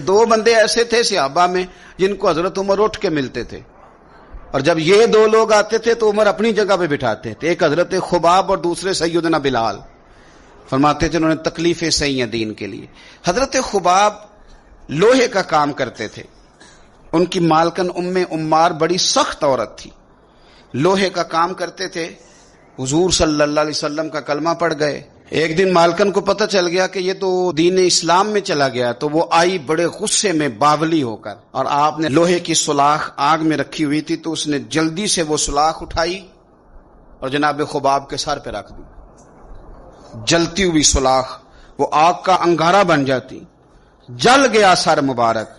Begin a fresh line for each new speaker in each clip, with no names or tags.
دو بندے ایسے تھے صحابہ میں جن کو حضرت عمر اٹھ کے ملتے تھے، اور جب یہ دو لوگ آتے تھے تو عمر اپنی جگہ پہ بٹھاتے تھے، ایک حضرت خباب اور دوسرے سیدنا بلال۔ فرماتے تھے انہوں نے تکلیفیں سہی ہیں دین کے لیے۔ حضرت خباب لوہے کا کام کرتے تھے، ان کی مالکن عمار بڑی سخت عورت تھی، لوہے کا کام کرتے تھے۔ حضور صلی اللہ علیہ وسلم کا کلمہ پڑھ گئے۔ ایک دن مالکن کو پتہ چل گیا کہ یہ تو دین اسلام میں چلا گیا، تو وہ آئی بڑے غصے میں باولی ہو کر، اور آپ نے لوہے کی سلاخ آگ میں رکھی ہوئی تھی تو اس نے جلدی سے وہ سلاخ اٹھائی اور جناب خباب کے سر پہ رکھ دی۔ جلتی ہوئی سلاخ وہ آگ کا انگارہ بن جاتی، جل گیا سر مبارک۔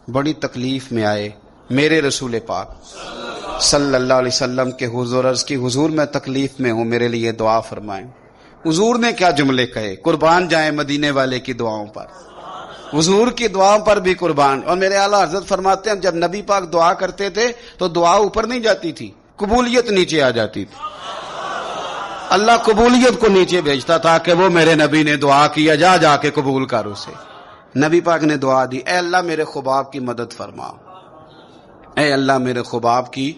بڑی تکلیف میں آئے میرے رسول پاک صلی اللہ علیہ وسلم کے حضور، عرض کی حضور میں تکلیف میں ہوں، میرے لیے دعا فرمائیں۔ حضور نے کیا جملے کہے، قربان جائیں مدینے والے کی دعاؤں پر، حضور کی دعاؤں پر بھی قربان۔ اور میرے اعلیٰ حضرت فرماتے ہیں جب نبی پاک دعا کرتے تھے تو دعا اوپر نہیں جاتی تھی، قبولیت نیچے آ جاتی تھی۔ اللہ قبولیت کو نیچے بھیجتا تھا کہ وہ میرے نبی نے دعا کیا، جا جا کے قبول کر اسے۔ نبی پاک نے دعا دی، اے اللہ میرے خباب کی مدد فرما، اے اللہ میرے خباب کی۔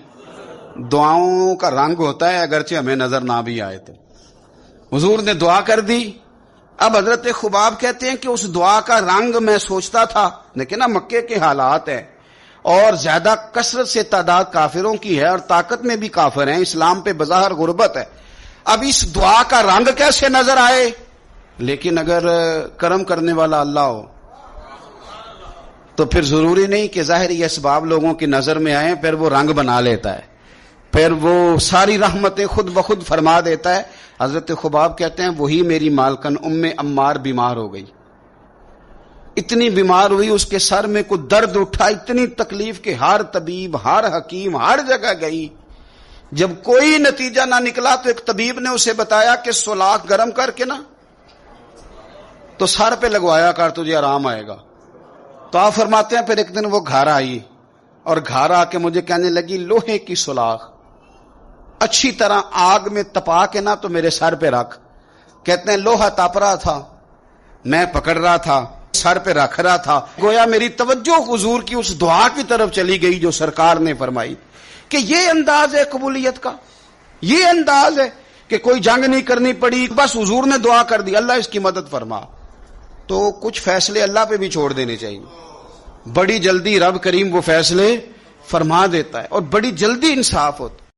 دعاؤں کا رنگ ہوتا ہے اگرچہ ہمیں نظر نہ بھی آئے تو۔ حضور نے دعا کر دی۔ اب حضرت خباب کہتے ہیں کہ اس دعا کا رنگ میں سوچتا تھا، لیکن نا مکے کے حالات ہیں اور زیادہ کثرت سے تعداد کافروں کی ہے اور طاقت میں بھی کافر ہیں، اسلام پہ بظاہر غربت ہے۔ اب اس دعا کا رنگ کیسے نظر آئے؟ لیکن اگر کرم کرنے والا اللہ ہو تو پھر ضروری نہیں کہ ظاہری اسباب لوگوں کی نظر میں آئیں، پھر وہ رنگ بنا لیتا ہے، پھر وہ ساری رحمتیں خود بخود فرما دیتا ہے۔ حضرت خباب کہتے ہیں وہی میری مالکن عمار بیمار ہو گئی، اتنی بیمار ہوئی اس کے سر میں کوئی درد اٹھا، اتنی تکلیف کہ ہر طبیب ہر حکیم ہر جگہ گئی، جب کوئی نتیجہ نہ نکلا تو ایک طبیب نے اسے بتایا کہ سلاخ گرم کر کے نا تو سر پہ لگوایا کر، تجھے آرام آئے گا۔ تو آپ فرماتے ہیں پھر ایک دن وہ گھر آئی اور گھر آ کے مجھے کہنے لگی لوہے کی سلاخ اچھی طرح آگ میں تپا کے نا تو میرے سر پہ رکھ۔ کہتے ہیں لوہا تپ رہا تھا، میں پکڑ رہا تھا، سر پہ رکھ رہا تھا، گویا میری توجہ حضور کی اس دعا کی طرف چلی گئی جو سرکار نے فرمائی کہ یہ انداز ہے قبولیت کا، یہ انداز ہے کہ کوئی جنگ نہیں کرنی پڑی، بس حضور نے دعا کر دی اللہ اس کی مدد فرما۔ تو کچھ فیصلے اللہ پہ بھی چھوڑ دینے چاہیے، بڑی جلدی رب کریم وہ فیصلے فرما دیتا ہے اور بڑی جلدی انصاف ہوتا ہے۔